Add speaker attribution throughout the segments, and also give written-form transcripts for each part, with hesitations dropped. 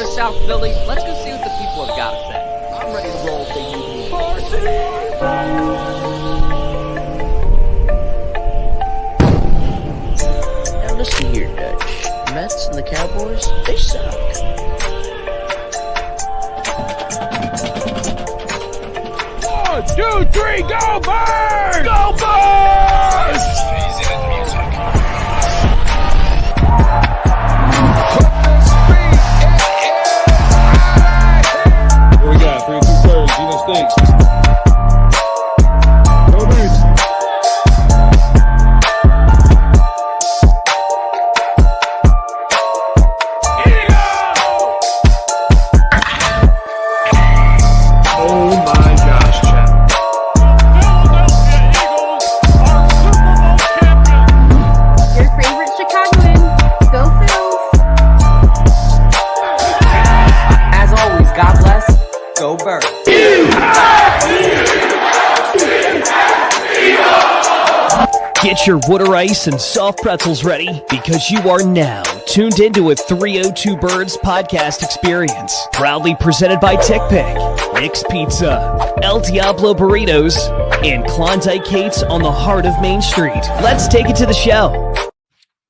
Speaker 1: part of South Philly. Let's go see what the people have got to say. I'm ready to roll if they need me.
Speaker 2: Now listen here, Dutch. Mets and the Cowboys, they suck.
Speaker 3: 1, 2, 3, go Birds! Go Birds! What we got? 3, 2 birds, Geno Stakes. Go Birds! Oh my gosh, Chad.
Speaker 4: Your favorite Chicagoan. Go Phils.
Speaker 1: As always, God bless. Go Birds.
Speaker 5: Get your water ice and soft pretzels ready because you are now tuned into a 302 Birds podcast experience. Proudly presented by Tick Pick, Nick's Pizza, El Diablo Burritos, and Klondike Kate's on the heart of Main Street. Let's take it to the show.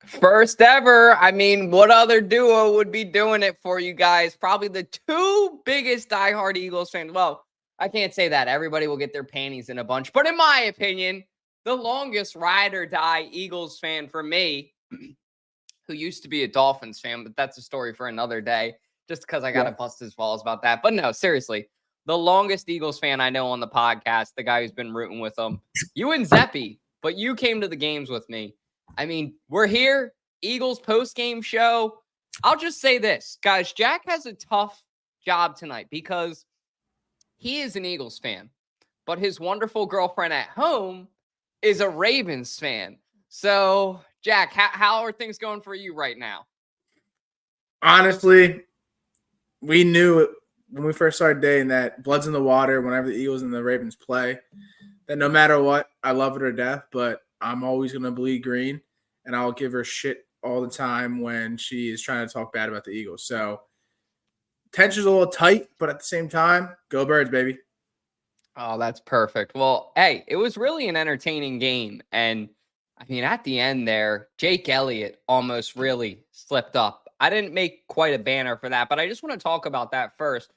Speaker 1: First ever. I mean, what other duo would be doing it for you guys? Probably the two biggest diehard Eagles fans. Well, I can't say that. Everybody will get their panties in a bunch. But in my opinion, the longest ride or die Eagles fan for me, who used to be a Dolphins fan, but that's a story for another day, just because I got to bust his balls about that. But no, seriously, the longest Eagles fan I know on the podcast, the guy who's been rooting with them, you and Zeppy, but you came to the games with me. I mean, we're here, Eagles post-game show. I'll just say this, guys, Jack has a tough job tonight because he is an Eagles fan, but his wonderful girlfriend at home is a Ravens fan. So, Jack, how are things going for you right now?
Speaker 6: Honestly, we knew when we first started dating that blood's in the water whenever the Eagles and the Ravens play, that no matter what, I love her to death, but I'm always going to bleed green, and I'll give her shit all the time when she is trying to talk bad about the Eagles. So, tension's a little tight, but at the same time, go Birds, baby.
Speaker 1: Oh, that's perfect. Well, hey, it was really an entertaining game. And I mean, at the end there, Jake Elliot almost really slipped up. I didn't make quite a banner for that, but I just want to talk about that first.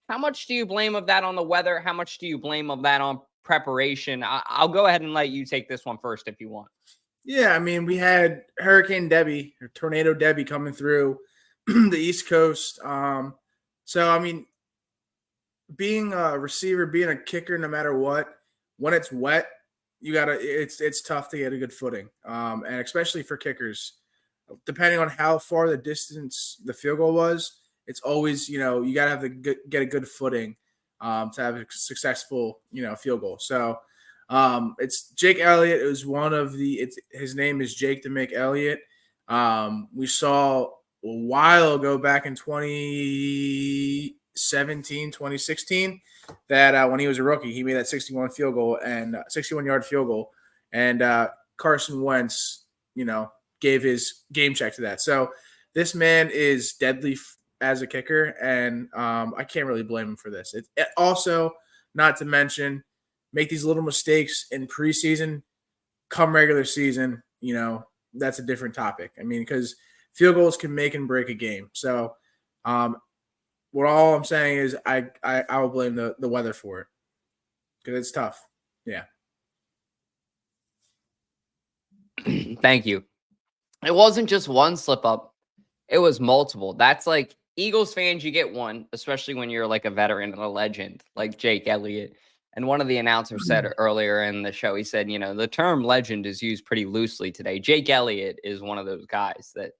Speaker 1: How much do you blame of that on the weather? How much do you blame of that on preparation? I'll go ahead and let you take this one first if you want.
Speaker 6: Yeah, I mean, we had Hurricane Debbie, or Tornado Debbie coming through the East Coast. So, I mean, being a receiver, being a kicker, no matter what, when it's wet, it's tough to get a good footing. And especially for kickers, depending on how far the distance the field goal was, it's always, you got to have to get a good footing to have a successful, field goal. So it's Jake Elliot. It was his name is Jake the Make Elliot. We saw a while ago back in 2016 that when he was a rookie, he made that 61-yard field goal, and Carson Wentz, gave his game check to that. So this man is deadly as a kicker, and I can't really blame him for this. It also, not to mention, make these little mistakes in preseason, come regular season, that's a different topic. I mean, because field goals can make and break a game. So what all I'm saying is I will blame the weather for it because it's tough. Yeah.
Speaker 1: Thank you. It wasn't just one slip up. It was multiple. That's like Eagles fans, you get one, especially when you're like a veteran and a legend like Jake Elliott. And one of the announcers said earlier in the show, he said, the term legend is used pretty loosely today. Jake Elliott is one of those guys that,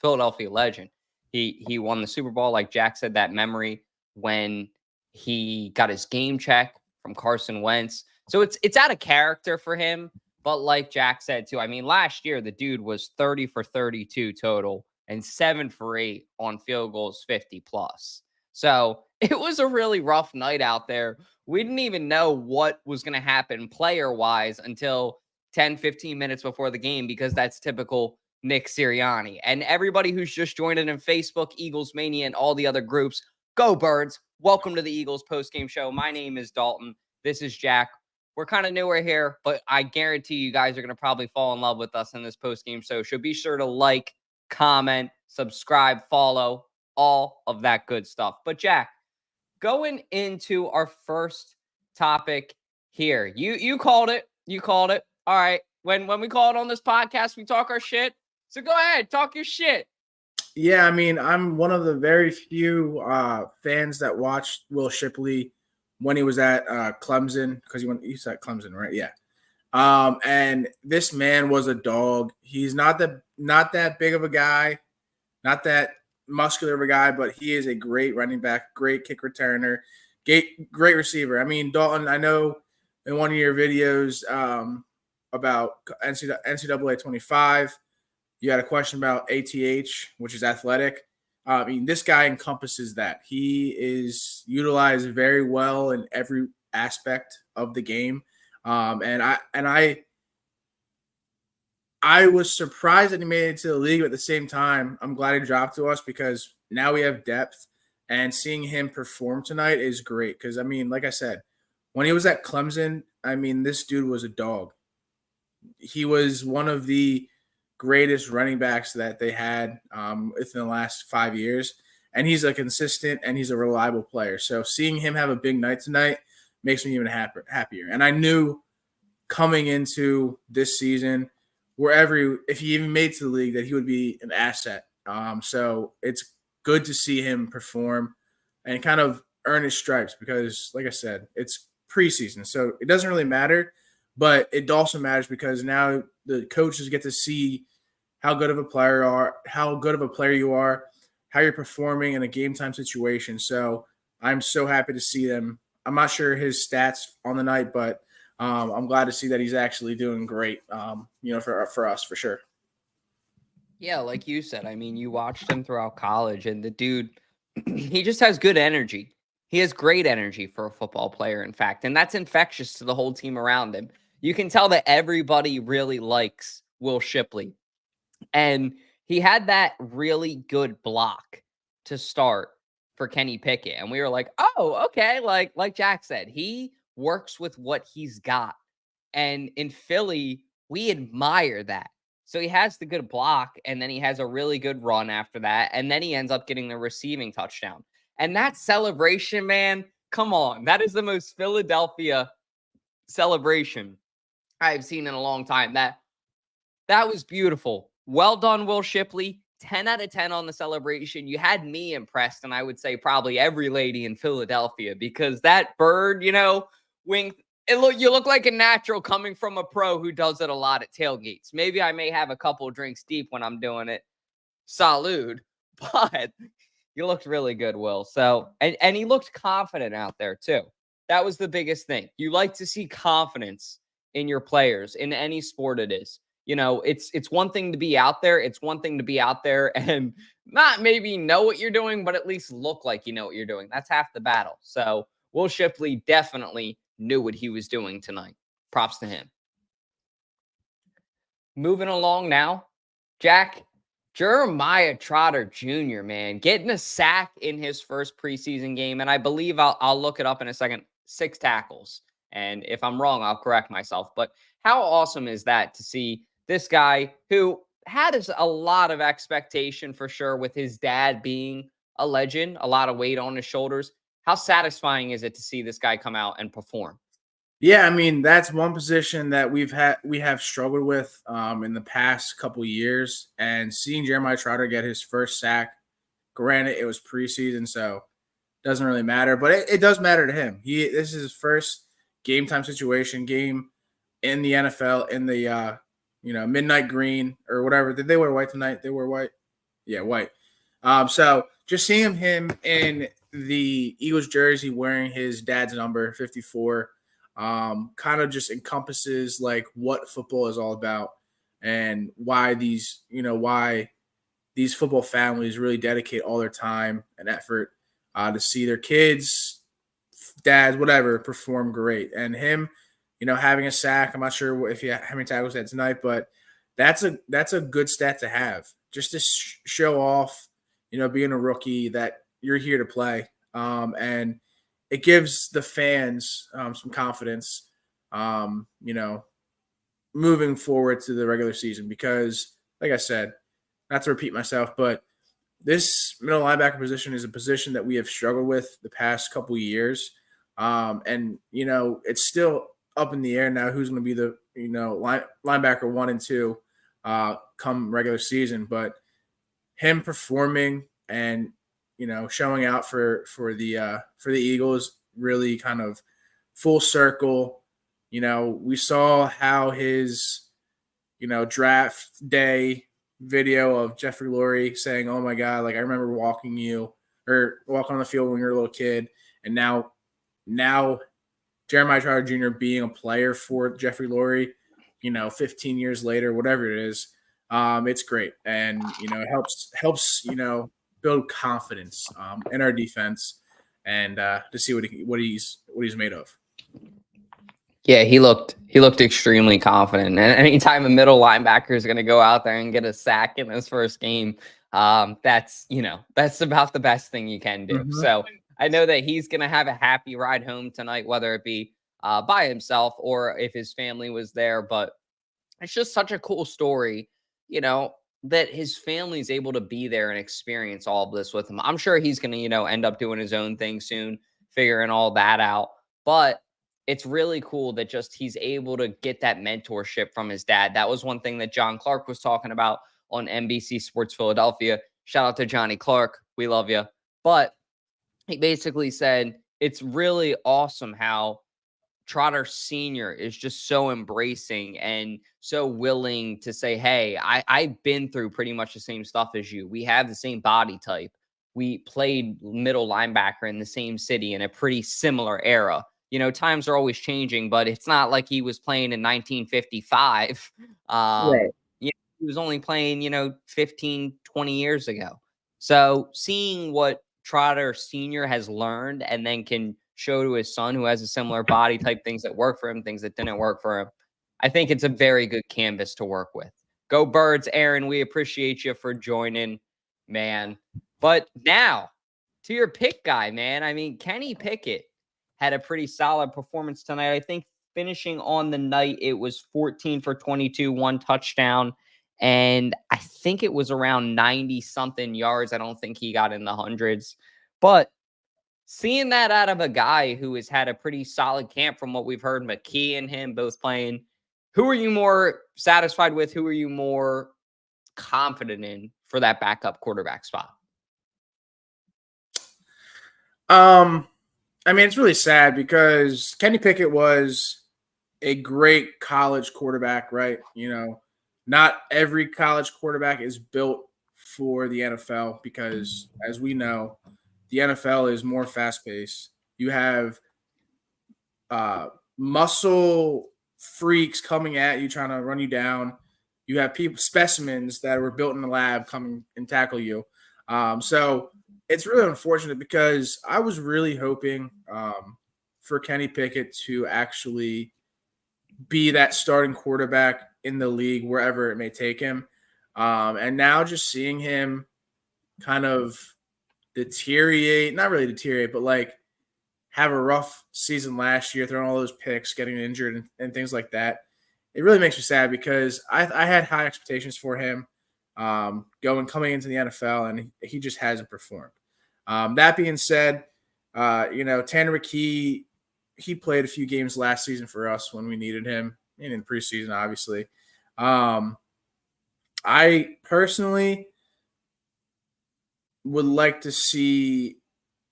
Speaker 1: Philadelphia legend. He won the Super Bowl, like Jack said, that memory when he got his game check from Carson Wentz. So it's out of character for him. But like Jack said, too, I mean, last year, the dude was 30 for 32 total and 7 for 8 on field goals, 50 plus. So it was a really rough night out there. We didn't even know what was going to happen player-wise until 10, 15 minutes before the game, because that's typical Nick Sirianni. And everybody who's just joined in Facebook, Eagles Mania, and all the other groups, go Birds. Welcome to the Eagles postgame show. My name is Dalton. This is Jack. We're kind of newer here, but I guarantee you guys are going to probably fall in love with us in this postgame show. So be sure to like, comment, subscribe, follow, all of that good stuff. But Jack, going into our first topic here, you called it. You called it. All right. When we call it on this podcast, we talk our shit. So go ahead, talk your shit.
Speaker 6: Yeah, I mean, I'm one of the very few fans that watched Will Shipley when he was at Clemson, because he's at Clemson, right? Yeah. And this man was a dog. He's not that big of a guy, not that muscular of a guy, but he is a great running back, great kick returner, great receiver. I mean, Dalton, I know in one of your videos about NCAA 25, you had a question about ATH, which is athletic. I mean, this guy encompasses that. He is utilized very well in every aspect of the game. And I was surprised that he made it to the league, but at the same time, I'm glad he dropped to us because now we have depth, and seeing him perform tonight is great. Because, I mean, like I said, when he was at Clemson, I mean, this dude was a dog. He was one of the greatest running backs that they had within the last 5 years. And he's a consistent and he's a reliable player. So seeing him have a big night tonight makes me even happier. And I knew coming into this season, if he even made to the league, that he would be an asset. So it's good to see him perform and kind of earn his stripes because, like I said, it's preseason. So it doesn't really matter. But it also matters because now the coaches get to see how good of a player you are, how you're performing in a game time situation. So I'm so happy to see them. I'm not sure his stats on the night, but I'm glad to see that he's actually doing great. For us for sure.
Speaker 1: Yeah, like you said, I mean, you watched him throughout college, and the dude, he just has good energy. He has great energy for a football player, in fact, and that's infectious to the whole team around him. You can tell that everybody really likes Will Shipley. And he had that really good block to start for Kenny Pickett. And we were like, oh, okay. Like Jack said, he works with what he's got. And in Philly, we admire that. So he has the good block, and then he has a really good run after that. And then he ends up getting the receiving touchdown. And that celebration, man, come on. That is the most Philadelphia celebration I've seen in a long time. That was beautiful. Well done, Will Shipley. 10 out of 10 on the celebration. You had me impressed, and I would say probably every lady in Philadelphia, because that bird, wing, you look like a natural coming from a pro who does it a lot at tailgates. Maybe I may have a couple drinks deep when I'm doing it. Salud. But you looked really good, Will. So, and he looked confident out there too. That was the biggest thing. You like to see confidence in your players in any sport it is. It's one thing to be out there. It's one thing to be out there and not maybe know what you're doing, but at least look like you know what you're doing. That's half the battle. So Will Shipley definitely knew what he was doing tonight. Props to him. Moving along now, Jack, Jeremiah Trotter Jr., man, getting a sack in his first preseason game. And I believe I'll look it up in a second. 6 tackles. And if I'm wrong, I'll correct myself. But how awesome is that to see this guy who had a lot of expectation for sure with his dad being a legend, a lot of weight on his shoulders. How satisfying is it to see this guy come out and perform?
Speaker 6: Yeah, I mean, that's one position that we have struggled with in the past couple years. And seeing Jeremiah Trotter get his first sack, granted, it was preseason, so it doesn't really matter. But it does matter to him. This is his first game time situation, game in the NFL, in the midnight green or whatever. Did they wear white tonight? They wore white? Yeah, white. So just seeing him in the Eagles jersey wearing his dad's number, 54, kind of just encompasses like what football is all about and why these football families really dedicate all their time and effort to see their kids, dads, whatever, perform great. And him, having a sack, I'm not sure how many tackles he had tonight, but that's a good stat to have, just to show off, being a rookie, that you're here to play. And it gives the fans some confidence, moving forward to the regular season, because, like I said, not to repeat myself, but this middle linebacker position is a position that we have struggled with the past couple of years. And it's still up in the air now who's going to be the, linebacker 1 and 2 come regular season. But him performing and, showing out for the Eagles, really kind of full circle. We saw how his, draft day video of Jeffrey Lurie saying, "Oh my God, like I remember walking on the field when you were a little kid," and now Jeremiah Trotter Jr. being a player for Jeffrey Lurie, 15 years later, whatever it is, it's great, and it helps build confidence in our defense, and to see what he's made of.
Speaker 1: Yeah, he looked extremely confident. And anytime a middle linebacker is going to go out there and get a sack in his first game, that's about the best thing you can do.
Speaker 6: Mm-hmm.
Speaker 1: So I know that he's going to have a happy ride home tonight, whether it be by himself or if his family was there. But it's just such a cool story, that his family's able to be there and experience all of this with him. I'm sure he's going to, end up doing his own thing soon, figuring all that out. But it's really cool that just he's able to get that mentorship from his dad. That was one thing that John Clark was talking about on NBC Sports Philadelphia. Shout out to Johnny Clark. We love you. But he basically said it's really awesome how Trotter Sr. is just so embracing and so willing to say, hey, I've been through pretty much the same stuff as you. We have the same body type. We played middle linebacker in the same city in a pretty similar era. Times are always changing, but it's not like he was playing in 1955.
Speaker 6: Right.
Speaker 1: He was only playing, 15, 20 years ago. So seeing what Trotter Sr. has learned and then can show to his son, who has a similar body type, things that work for him, things that didn't work for him, I think it's a very good canvas to work with. Go Birds, Aaron. We appreciate you for joining, man. But now to your pick guy, man. I mean, Kenny Pickett had a pretty solid performance tonight. I think finishing on the night, it was 14 for 22, 1 touchdown. And I think it was around 90-something yards. I don't think he got in the hundreds. But seeing that out of a guy who has had a pretty solid camp from what we've heard, McKee and him both playing, who are you more satisfied with? Who are you more confident in for that backup quarterback spot?
Speaker 6: I mean, it's really sad because Kenny Pickett was a great college quarterback, right? Not every college quarterback is built for the NFL because, as we know, the NFL is more fast-paced. You have muscle freaks coming at you, trying to run you down. You have specimens that were built in the lab come and tackle you. So it's really unfortunate because I was really hoping for Kenny Pickett to actually be that starting quarterback in the league, wherever it may take him. And now just seeing him kind of deteriorate, not really deteriorate, but like have a rough season last year, throwing all those picks, getting injured and things like that. It really makes me sad because I had high expectations for him coming into the NFL, and he just hasn't performed. That being said, Tanner McKee, he played a few games last season for us when we needed him, and in preseason, obviously. I personally would like to see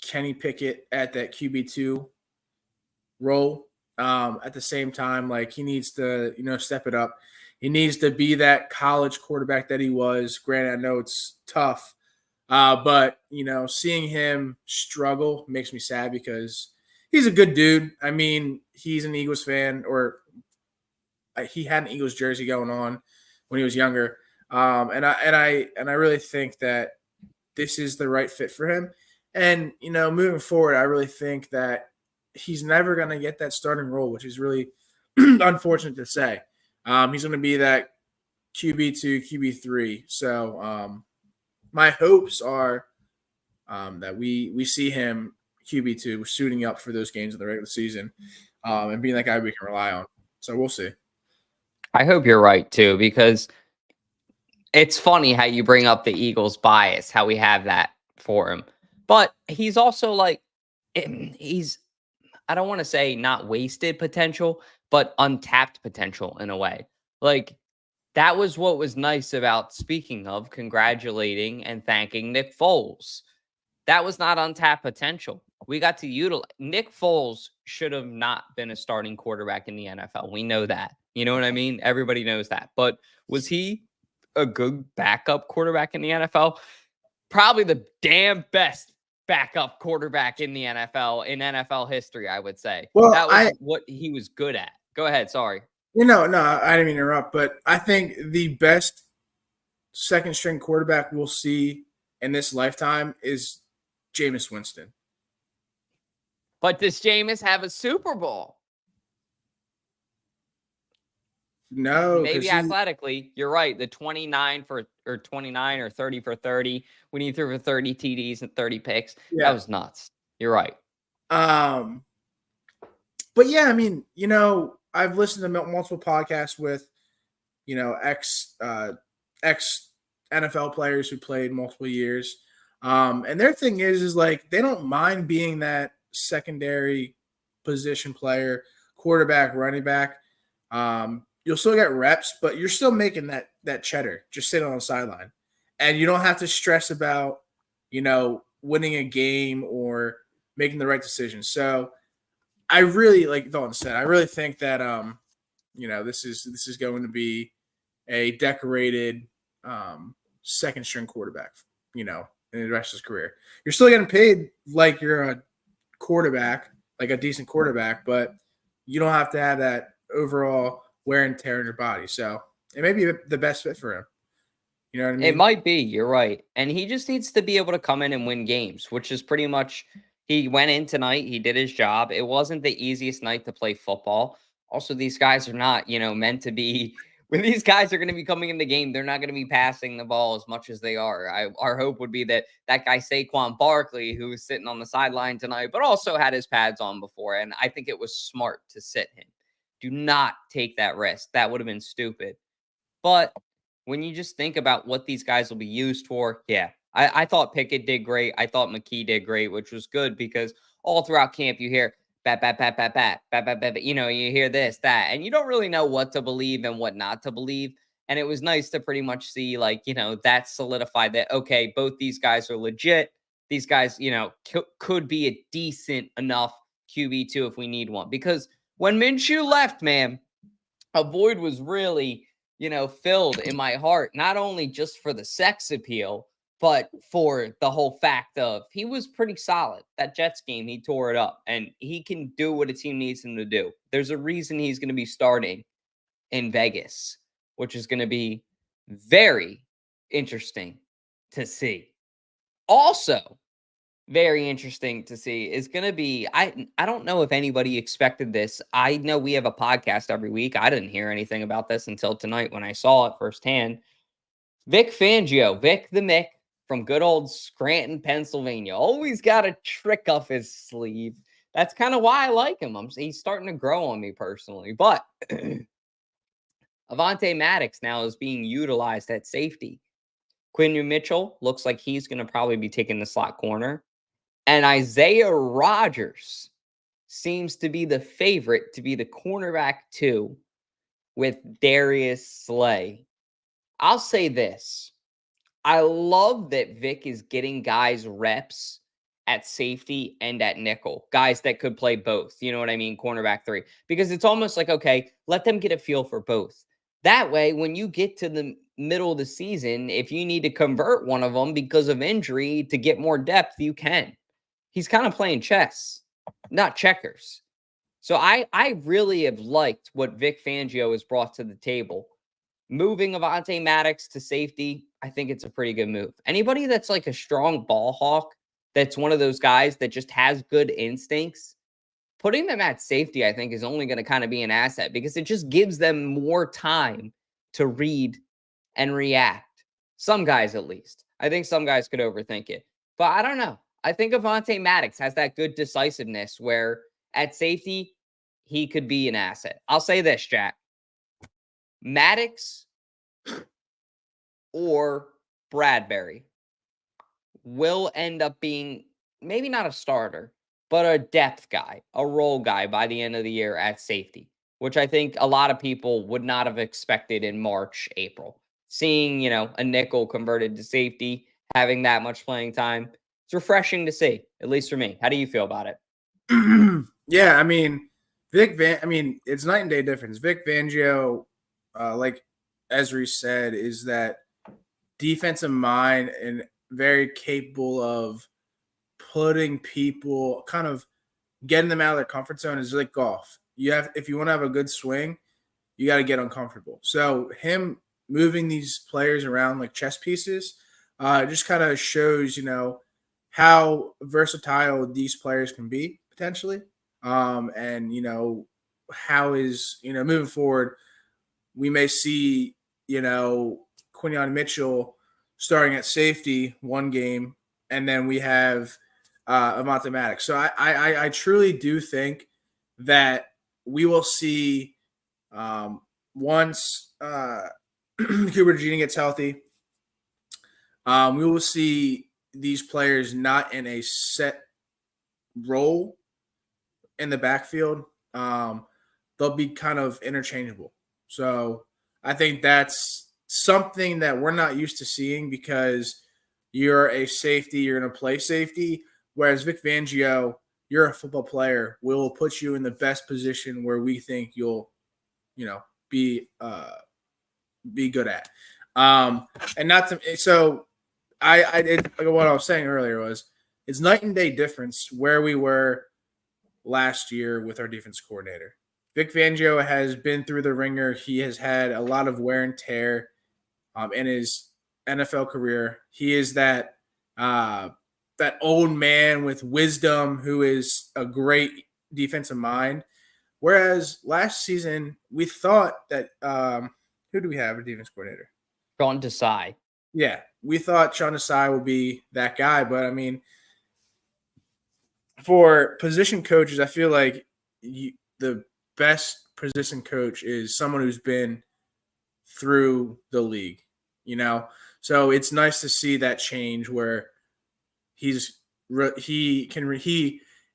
Speaker 6: Kenny Pickett at that QB2 role. At the same time, like he needs to, step it up. He needs to be that college quarterback that he was. Granted, I know it's tough, but seeing him struggle makes me sad because he's a good dude. I mean, he's an Eagles fan, or he had an Eagles jersey going on when he was younger. And I really think that this is the right fit for him. And, moving forward, I really think that he's never going to get that starting role, which is really unfortunate to say. He's going to be that QB2, QB3. So my hopes are that we see him QB2 suiting up for those games in the regular season and being that guy we can rely on. So we'll see.
Speaker 1: I hope you're right too, because it's funny how you bring up the Eagles bias, how we have that for him. But he's also like, he's, I don't want to say not wasted potential, but untapped potential in a way. Like, that was what was nice about, speaking of, congratulating and thanking Nick Foles. That was not untapped potential. We got to utilize. Nick Foles should have not been a starting quarterback in the NFL. We know that. You know what I mean? Everybody knows that. But was he a good backup quarterback in the NFL? Probably the damn best backup quarterback in the NFL, in NFL history, I would say.
Speaker 6: Well,
Speaker 1: that was what he was good at. Go ahead. Sorry.
Speaker 6: No, I didn't mean to interrupt, but I think the best second string quarterback we'll see in this lifetime is Jameis Winston.
Speaker 1: But does Jameis have a Super Bowl?
Speaker 6: No.
Speaker 1: Maybe athletically, you're right. The 29 or 30 for 30 when he threw for 30 TDs and 30 picks. Yeah. That was nuts. You're right.
Speaker 6: But yeah, I mean, I've listened to multiple podcasts with, ex NFL players who played multiple years. And their thing is like, they don't mind being that secondary position player, quarterback, running back. You'll still get reps, but you're still making that cheddar, just sitting on the sideline. And you don't have to stress about, winning a game or making the right decision. So I really, like Dalton said, I really think that, this is going to be a decorated second string quarterback, in the rest of his career. You're still getting paid like you're a quarterback, like a decent quarterback, but you don't have to have that overall wear and tear in your body. So it may be the best fit for him. You know what I mean?
Speaker 1: It might be. You're right. And he just needs to be able to come in and win games, which is pretty much, he went in tonight. He did his job. It wasn't the easiest night to play football. Also, these guys are not, meant to be. When these guys are going to be coming in the game, they're not going to be passing the ball as much as they are. Our hope would be that guy Saquon Barkley, who was sitting on the sideline tonight, but also had his pads on before. And I think it was smart to sit him. Do not take that risk. That would have been stupid. But when you just think about what these guys will be used for, yeah. I thought Pickett did great. I thought McKee did great, which was good because all throughout camp you hear bat, bat, bat, bat, bat, bat, bat, bat, you hear this, that, and you don't really know what to believe and what not to believe. And it was nice to pretty much see, that solidified that, okay, both these guys are legit. These guys, could be a decent enough QB2 if we need one. Because when Minshew left, man, a void was really, filled in my heart, not only just for the sex appeal, but for the whole fact of he was pretty solid. That Jets game, he tore it up, and he can do what a team needs him to do. There's a reason he's going to be starting in Vegas, which is going to be very interesting to see. Also, very interesting to see is going to be, I don't know if anybody expected this. I know we have a podcast every week. I didn't hear anything about this until tonight when I saw it firsthand. Vic Fangio, Vic the Mick, from good old Scranton, Pennsylvania. Always got a trick up his sleeve. That's kind of why I like him. He's starting to grow on me personally. But Avonte Maddox now is being utilized at safety. Quinn Mitchell looks like he's going to probably be taking the slot corner. And Isaiah Rodgers seems to be the favorite to be the cornerback 2 with Darius Slay. I'll say this. I love that Vic is getting guys reps at safety and at nickel. Guys that could play both. You know what I mean? Cornerback 3. Because it's almost like, okay, let them get a feel for both. That way, when you get to the middle of the season, if you need to convert one of them because of injury to get more depth, you can. He's kind of playing chess, not checkers. So I really have liked what Vic Fangio has brought to the table. Moving Avonte Maddox to safety, I think it's a pretty good move. Anybody that's like a strong ball hawk, that's one of those guys that just has good instincts, putting them at safety, I think, is only going to kind of be an asset because it just gives them more time to read and react. Some guys, at least. I think some guys could overthink it. But I don't know. I think Avonte Maddox has that good decisiveness where at safety, he could be an asset. I'll say this, Jack. Maddox or Bradbury will end up being maybe not a starter, but a depth guy, a role guy by the end of the year at safety, which I think a lot of people would not have expected in March, April. Seeing, a nickel converted to safety, having that much playing time, it's refreshing to see, at least for me. How do you feel about it?
Speaker 6: Yeah, I mean, it's night and day difference. Vic Fangio, like Esri said, is that defensive mind and very capable of putting people, kind of getting them out of their comfort zone. Is like golf. If you want to have a good swing, you got to get uncomfortable. So him moving these players around like chess pieces, just kind of shows, how versatile these players can be potentially. And how is, moving forward, we may see, Quinyon Mitchell starting at safety one game, and then we have Avonte Maddox. So I truly do think that we will see once Cooper Genie gets healthy, we will see these players not in a set role in the backfield. They'll be kind of interchangeable. So I think that's something that we're not used to seeing because you're a safety, you're going to play safety. Whereas Vic Fangio, you're a football player. We'll put you in the best position where we think you'll, be good at. And not to, so what I was saying earlier was it's night and day difference where we were last year with our defense coordinator. Vic Fangio has been through the ringer. He has had a lot of wear and tear in his NFL career. He is that old man with wisdom who is a great defensive mind. Whereas last season, we thought that who do we have a defense coordinator?
Speaker 1: Sean Desai.
Speaker 6: Yeah, we thought Sean Desai would be that guy. But, I mean, for position coaches, I feel like the best position coach is someone who's been through the league, So it's nice to see that change where he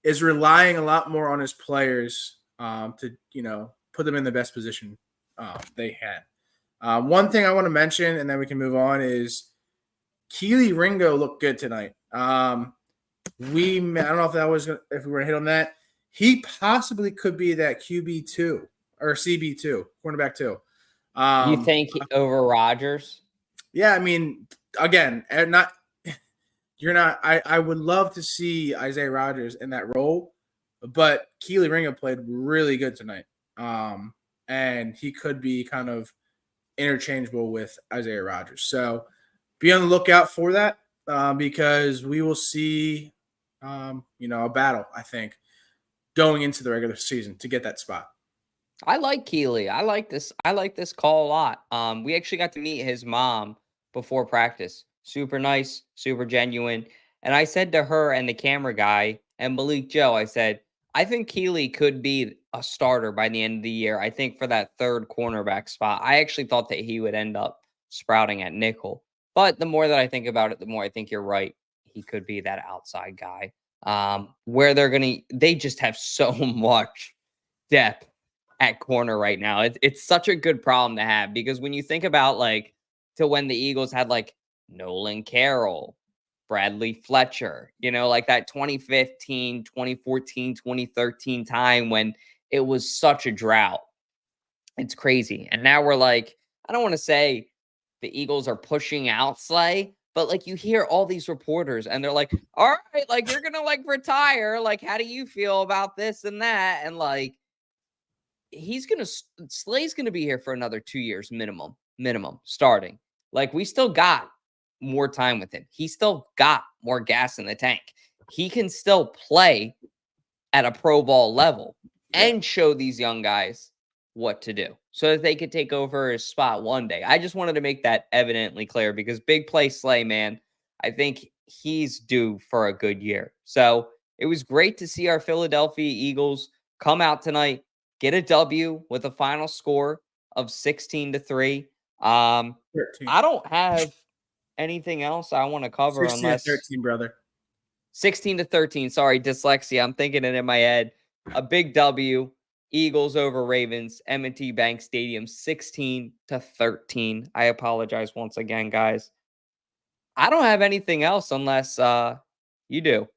Speaker 6: is relying a lot more on his players to put them in the best position they had. One thing I want to mention, and then we can move on, is Keely Ringo looked good tonight. I don't know if we were gonna hit on that. He possibly could be that QB2 or CB2, cornerback 2.
Speaker 1: You think over Rodgers?
Speaker 6: Yeah, I mean, again, I would love to see Isaiah Rodgers in that role, but Keely Ringo played really good tonight. And he could be kind of interchangeable with Isaiah Rodgers. So be on the lookout for that because we will see, a battle, I think, going into the regular season to get that spot.
Speaker 1: I like Keely. I like this call a lot. We actually got to meet his mom before practice. Super nice, super genuine. And I said to her and the camera guy and Malik Joe, I said, I think Keely could be a starter by the end of the year. I think for that third cornerback spot. I actually thought that he would end up sprouting at nickel. But the more that I think about it, the more I think you're right. He could be that outside guy. Where they just have so much depth at corner right now. It's such a good problem to have because when you think about to when the Eagles had Nolan Carroll, Bradley Fletcher, that 2015, 2014, 2013 time when it was such a drought. It's crazy. And now we're I don't want to say the Eagles are pushing out Slay, but you hear all these reporters and they're like, all right, you're going to retire. How do you feel about this and that? And Slay's going to be here for another 2 years minimum starting. We still got more time with him. He still got more gas in the tank. He can still play at a pro ball level and show these young guys what to do so that they could take over his spot one day. I just wanted to make that evidently clear because big play Slay, man, I think he's due for a good year. So it was great to see our Philadelphia Eagles come out tonight, get a W with a final score of 16-3.
Speaker 6: 13.
Speaker 1: I don't have anything else I want to cover
Speaker 6: 16
Speaker 1: unless
Speaker 6: 13, brother.
Speaker 1: 16-13. Sorry, dyslexia. I'm thinking it in my head. A big W. Eagles over Ravens. M&T Bank Stadium, 16-13. I apologize once again, guys. I don't have anything else unless you do.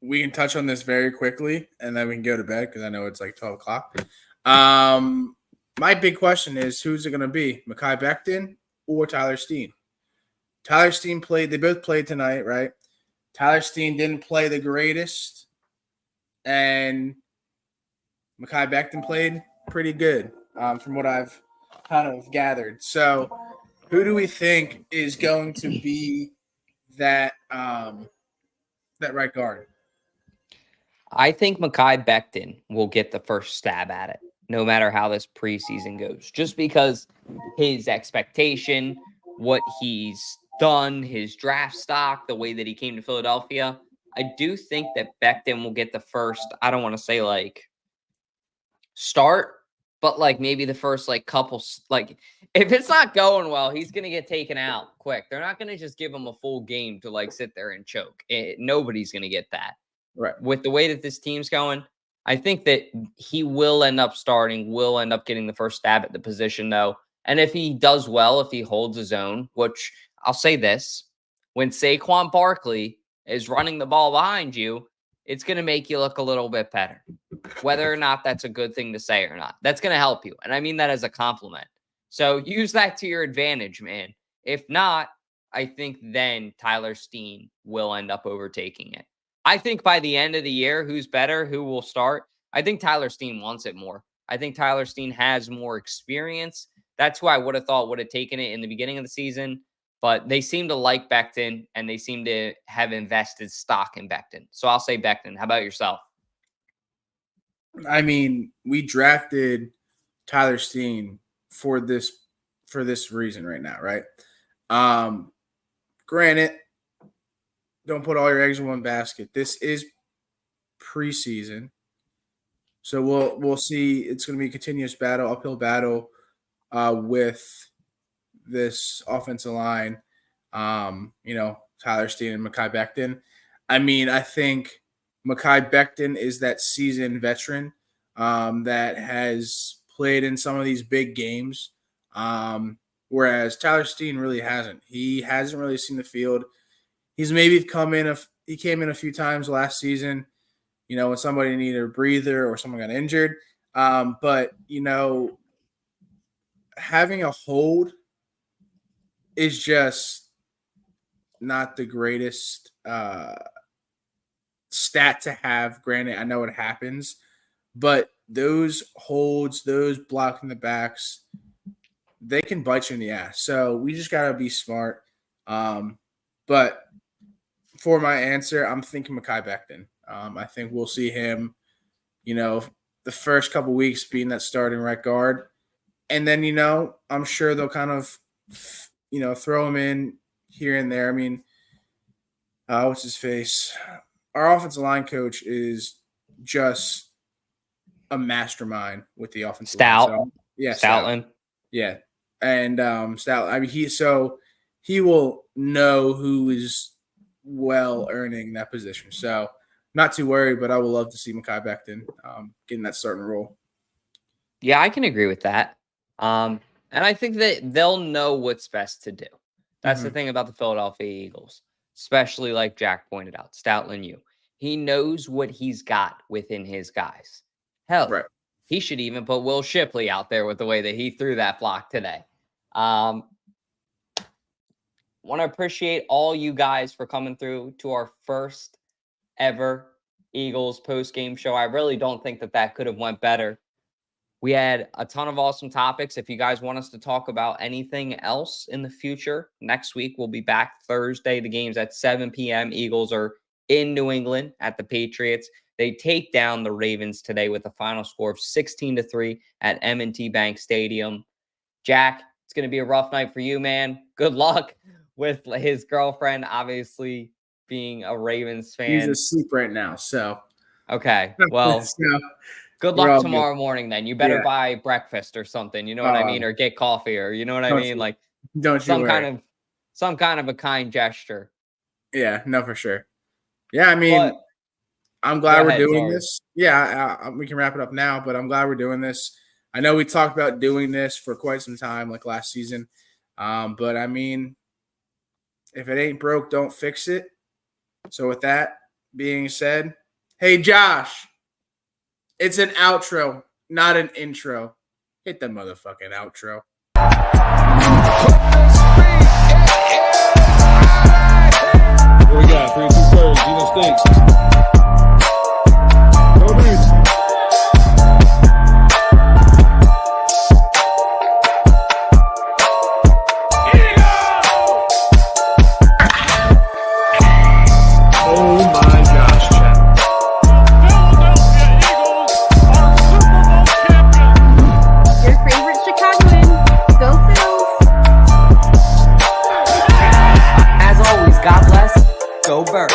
Speaker 6: We can touch on this very quickly, and then we can go to bed because I know it's like 12 o'clock. My big question is, who's it going to be, Mekhi Becton or Tyler Steen? Tyler Steen played. They both played tonight, right? Tyler Steen didn't play the greatest, and Mekhi Becton played pretty good from what I've kind of gathered. So who do we think is going to be that right guard?
Speaker 1: I think Mekhi Becton will get the first stab at it, no matter how this preseason goes, just because his expectation, what he's done, his draft stock, the way that he came to Philadelphia. I do think that Becton will get the first, I don't want to say like start, but like maybe the first like couple, like if it's not going well, he's going to get taken out quick. They're not going to just give him a full game to like sit there and choke. Nobody's going to get that.
Speaker 6: Right.
Speaker 1: With the way that this team's going, I think that he will end up starting, will end up getting the first stab at the position though. And if he does well, if he holds his own, which I'll say this, when Saquon Barkley is running the ball behind you, it's going to make you look a little bit better. Whether or not that's a good thing to say or not, that's going to help you. And I mean that as a compliment. So use that to your advantage, man. If not, I think then Tyler Steen will end up overtaking it. I think by the end of the year, who's better, who will start? I think Tyler Steen wants it more. I think Tyler Steen has more experience. That's who I would have thought would have taken it in the beginning of the season. But they seem to like Becton, and they seem to have invested stock in Becton. So I'll say Becton. How about yourself?
Speaker 6: I mean, we drafted Tyler Steen for this reason right now, right? Granted, don't put all your eggs in one basket. This is preseason, so we'll see. It's going to be a continuous battle, uphill battle with this offensive line. Tyler Steen and Mekhi Becton. I mean, I think Mekhi Becton is that seasoned veteran that has played in some of these big games, whereas Tyler Steen really hasn't. He hasn't really seen the field. He's maybe he came in a few times last season, when somebody needed a breather or someone got injured. But having a hold is just not the greatest stat to have. Granted, I know it happens, but those holds, those blocking the backs, they can bite you in the ass. So we just got to be smart. But for my answer, I'm thinking Mekhi Becton. I think we'll see him, the first couple weeks being that starting right guard. And then, I'm sure they'll kind of, throw him in here and there. I mean, what's his face? Our offensive line coach is just a mastermind with the offensive line. So, yeah,
Speaker 1: Stoutland.
Speaker 6: Yeah. And Stoutland. I mean, he will know who is well earning that position. So not too worried, but I would love to see Mekhi Becton getting that starting role.
Speaker 1: Yeah, I can agree with that. And I think that they'll know what's best to do. That's the thing about the Philadelphia Eagles, especially like Jack pointed out, Stoutland. He knows what he's got within his guys. Hell,
Speaker 6: right.
Speaker 1: He should even put Will Shipley out there with the way that he threw that block today. Want to appreciate all you guys for coming through to our first ever Eagles post-game show. I really don't think that could have went better. We had a ton of awesome topics. If you guys want us to talk about anything else in the future, next week we'll be back Thursday. The game's at 7 p.m. Eagles are in New England at the Patriots. They take down the Ravens today with a final score of 16-3 at M&T Bank Stadium. Jack, it's going to be a rough night for you, man. Good luck with his girlfriend, obviously being a Ravens fan.
Speaker 6: He's asleep right now, so.
Speaker 1: Okay, well, good luck tomorrow morning then. You better buy breakfast or something, you know what I mean? Or get coffee, or you know what I mean? Like, some kind of a kind gesture.
Speaker 6: Yeah, no, for sure. Yeah, I mean, I'm glad we're doing this. Yeah, we can wrap it up now, but I'm glad we're doing this. I know we talked about doing this for quite some time, like last season. But I mean, if it ain't broke, don't fix it. So with that being said, hey, Josh, it's an outro, not an intro. Hit the motherfucking outro.
Speaker 3: What we got? 3 2 birds. Geno Stinks. Go Bees.
Speaker 6: Oh my gosh, Chad.
Speaker 3: Philadelphia Eagles are Super Bowl champions.
Speaker 4: Your favorite Chicagoan. Go Phils.
Speaker 1: As always, God bless. Go Birds.